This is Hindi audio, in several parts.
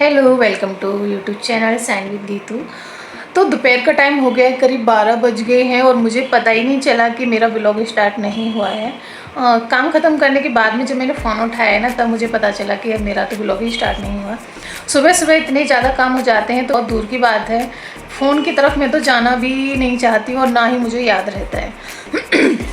Hello, welcome to YouTube channel sand with Geetu. तो दोपहर का टाइम हो गया है, करीब 12 बज गए हैं और मुझे पता ही नहीं चला कि मेरा व्लॉग स्टार्ट नहीं हुआ है। काम ख़त्म करने के बाद में जब मैंने फ़ोन उठाया ना, तब मुझे पता चला कि अब मेरा तो व्लॉग ही स्टार्ट नहीं हुआ। सुबह सुबह इतने ज़्यादा काम हो जाते हैं तो बहुत दूर की बात है, फ़ोन की तरफ मैं तो जाना भी नहीं चाहती हूँ और ना ही मुझे याद रहता है।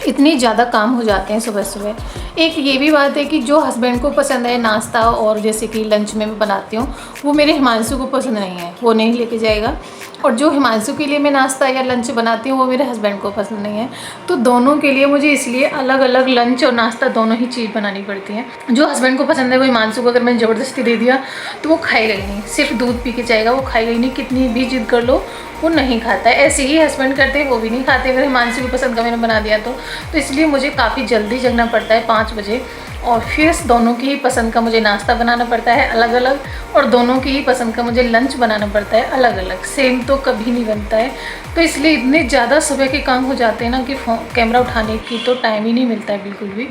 इतने ज़्यादा काम हो जाते हैं सुबह सुबह। एक ये भी बात है कि जो हस्बैंड को पसंद है नाश्ता और जैसे कि लंच में मैं बनाती हूँ, वो मेरे हिमांशु को पसंद नहीं है, वो नहीं लेके जाएगा। और जो हिमांशु के लिए मैं नाश्ता या लंच बनाती हूँ वो मेरे हस्बैंड को पसंद नहीं है। तो दोनों के लिए मुझे इसलिए अलग अलग लंच और नाश्ता दोनों ही चीज़ बनानी पड़ती है। जो हस्बैंड को पसंद है वो हिमांशु को अगर मैंने ज़बरदस्ती दे दिया तो वो खाएगा ही नहीं, सिर्फ दूध पी के जाएगा, वो खाएगा ही नहीं। कितनी भी जिद कर लो वो नहीं खाता है। ऐसे ही हस्बैंड करते हैं, वो भी नहीं खाते अगर हिमांशु की पसंद का मैंने बना दिया तो इसलिए मुझे काफ़ी जल्दी जगना पड़ता है 5 बजे, और फिर दोनों की ही पसंद का मुझे नाश्ता बनाना पड़ता है अलग अलग, और दोनों की ही पसंद का मुझे लंच बनाना पड़ता है अलग अलग। सेम तो कभी नहीं बनता है। तो इसलिए इतने ज़्यादा सुबह के काम हो जाते हैं ना कि कैमरा उठाने की तो टाइम ही नहीं मिलता है बिल्कुल भी।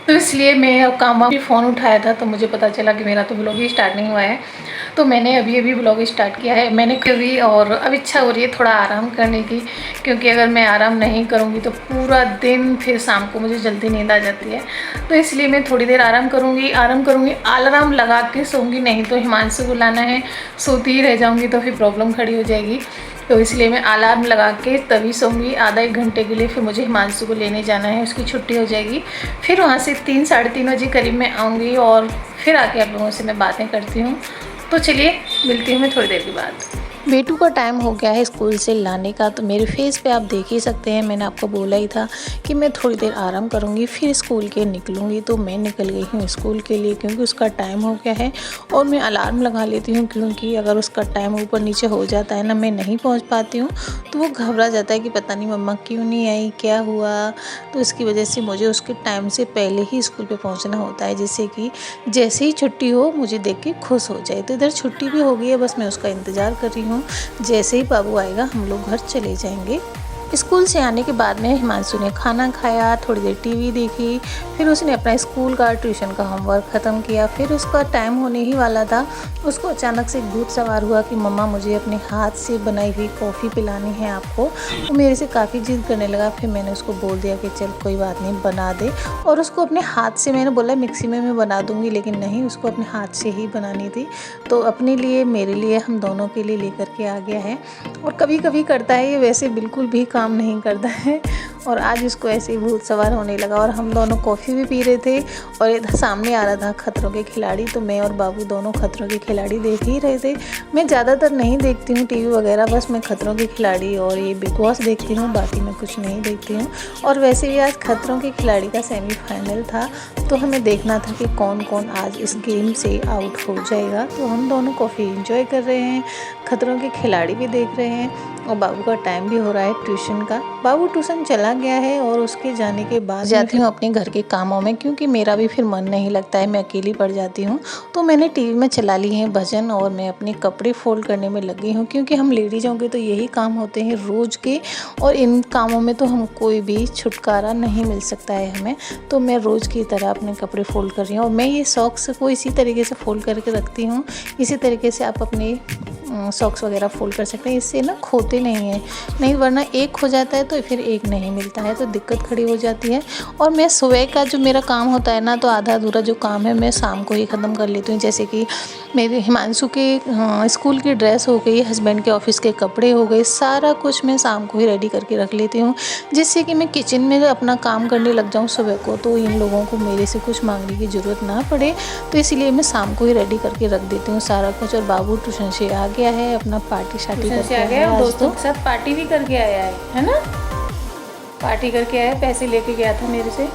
तो इसलिए मैं अब काम फ़ोन उठाया था तो मुझे पता चला कि मेरा तो व्लॉग ही स्टार्ट नहीं हुआ है। तो मैंने अभी व्लॉग स्टार्ट किया है मैंने कभी, और अब इच्छा हो रही है थोड़ा आराम करने की, क्योंकि अगर मैं आराम नहीं करूँगी तो पूरा दिन फिर शाम को मुझे जल्दी नींद आ जाती है। तो इसलिए मैं थोड़ी देर आराम करूँगी। अलार्म लगा के सोऊंगी, नहीं तो हिमांशु को लाना है, सोती ही रह जाऊँगी तो फिर प्रॉब्लम खड़ी हो जाएगी। तो इसलिए मैं अलार्म लगा के तभी सोऊंगी आधा 1 घंटे के लिए। फिर मुझे हिमांशु को लेने जाना है, उसकी छुट्टी हो जाएगी। फिर वहाँ से 3 साढ़े 3 बजे करीब मैं आऊँगी और फिर आके आप लोगों से मैं बातें करती हूँ। तो चलिए मिलती हूँ मैं थोड़ी देर के बाद। बेटू का टाइम हो गया है स्कूल से लाने का, तो मेरे फेस पे आप देख ही सकते हैं, मैंने आपको बोला ही था कि मैं थोड़ी देर आराम करूंगी फिर स्कूल के निकलूंगी। तो मैं निकल गई हूँ स्कूल के लिए क्योंकि उसका टाइम हो गया है। और मैं अलार्म लगा लेती हूँ क्योंकि अगर उसका टाइम ऊपर नीचे हो जाता है ना, मैं नहीं पहुँच पाती हूँ तो वो घबरा जाता है कि पता नहीं मम्मा क्यों नहीं आई, क्या हुआ। तो इसकी वजह से मुझे उसके टाइम से पहले ही स्कूल पर पहुँचना होता है, जिससे कि जैसे ही छुट्टी हो मुझे देख के खुश हो जाए। तो इधर छुट्टी भी हो गई है, बस मैं उसका इंतज़ार कर रही हूँ। जैसे ही बाबू आएगा हम लोग घर चले जाएंगे। स्कूल से आने के बाद में हिमांशु ने खाना खाया, थोड़ी देर टीवी देखी, फिर उसने अपना स्कूल का ट्यूशन का होमवर्क ख़त्म किया। फिर उसका टाइम होने ही वाला था, उसको अचानक से भूत सवार हुआ कि मम्मा मुझे अपने हाथ से बनाई हुई कॉफ़ी पिलानी है आपको। वो मेरे से काफ़ी जिद करने लगा। फिर मैंने उसको बोल दिया कि चल कोई बात नहीं बना दे, और उसको अपने हाथ से, मैंने बोला मिक्सी में मैं बना दूँगी, लेकिन नहीं, उसको अपने हाथ से ही बनानी थी। तो अपने लिए, मेरे लिए, हम दोनों के लिए लेकर के आ गया है। और कभी कभी करता है ये, वैसे बिल्कुल भी काम नहीं करता है। और आज उसको ऐसे ही भूत सवार होने लगा। और हम दोनों कॉफ़ी भी पी रहे थे और इधर सामने आ रहा था खतरों के खिलाड़ी, तो मैं और बाबू दोनों खतरों के खिलाड़ी देख ही रहे थे। मैं ज़्यादातर नहीं देखती हूँ टीवी वगैरह, बस मैं खतरों के खिलाड़ी और ये बिग बॉस देखती हूँ, बाकी मैं कुछ नहीं देखती हूँ। और वैसे भी आज खतरों के खिलाड़ी का सेमीफाइनल था, तो हमें देखना था कि कौन कौन आज इस गेम से आउट हो जाएगा। तो हम दोनों कॉफ़ी एंजॉय कर रहे हैं, खतरों के खिलाड़ी भी देख रहे हैं, और बाबू का टाइम भी हो रहा है ट्यूशन का। बाबू ट्यूशन चला गया है और उसके जाने के बाद जाती हूँ अपने घर के कामों में, क्योंकि मेरा भी फिर मन नहीं लगता है, मैं अकेली पड़ जाती हूँ। तो मैंने टीवी में चला ली है भजन और मैं अपने कपड़े फोल्ड करने में लगी हूँ, क्योंकि हम लेडीज़ों के तो यही काम होते हैं रोज़ के, और इन कामों में तो हम कोई भी छुटकारा नहीं मिल सकता है हमें। तो मैं रोज़ की तरह अपने कपड़े फोल्ड कर रही हूँ, और मैं ये सॉक्स को इसी तरीके से फोल्ड करके रखती हूँ। इसी तरीके से आप अपने सॉक्स वगैरह फोल्ड कर सकते हैं, इससे ना खोते नहीं हैं, नहीं वरना एक हो जाता है तो फिर एक नहीं मिलता है, तो दिक्कत खड़ी हो जाती है। और मैं सुबह का जो मेरा काम होता है ना, तो आधा अधूरा जो काम है मैं शाम को ही ख़त्म कर लेती हूँ। जैसे कि मेरे हिमांशु के स्कूल की ड्रेस हो गई, हस्बैंड के ऑफिस के कपड़े हो गए, सारा कुछ मैं शाम को ही रेडी करके रख लेती हूँ, जिससे कि मैं किचन में अपना काम करने लग जाऊँ सुबह को, तो इन लोगों को मेरे से कुछ मांगने की ज़रूरत ना पड़े। तो इसलिए मैं शाम को ही रेडी करके रख देती हूँ सारा कुछ। और बाबू ट्यूशन से आ गया है, अपना पार्टी शार्टी करके आ गया, दोस्तों के साथ पार्टी भी करके आया है ना, पार्टी करके आया, पैसे लेके गया था मेरे से।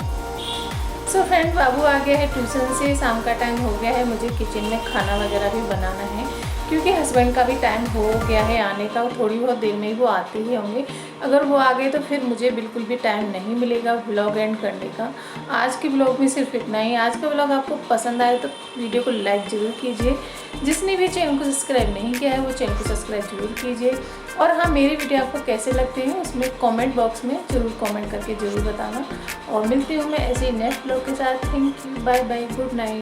सो फ्रेंड, बाबू आ गया है ट्यूशन से, शाम का टाइम हो गया है, मुझे किचन में खाना वगैरह भी बनाना है, क्योंकि हस्बैंड का भी टाइम हो गया है आने का, और थोड़ी बहुत देर में ही वो आते ही होंगे। अगर वो आ गए तो फिर मुझे बिल्कुल भी टाइम नहीं मिलेगा व्लॉग एंड करने का। आज के व्लॉग में सिर्फ इतना ही। आज का व्लॉग आपको पसंद आए तो वीडियो को लाइक ज़रूर कीजिए, जिसने भी चैनल को सब्सक्राइब नहीं किया है वो चैनल को सब्सक्राइब जरूर कीजिए। और हाँ, मेरी वीडियो आपको कैसे लगते हैं उसमें कमेंट बॉक्स में ज़रूर कमेंट करके ज़रूर बताना। और मिलती हूँ मैं ऐसे ही नेक्स्ट व्लॉग के साथ। Thank you, bye bye, good night.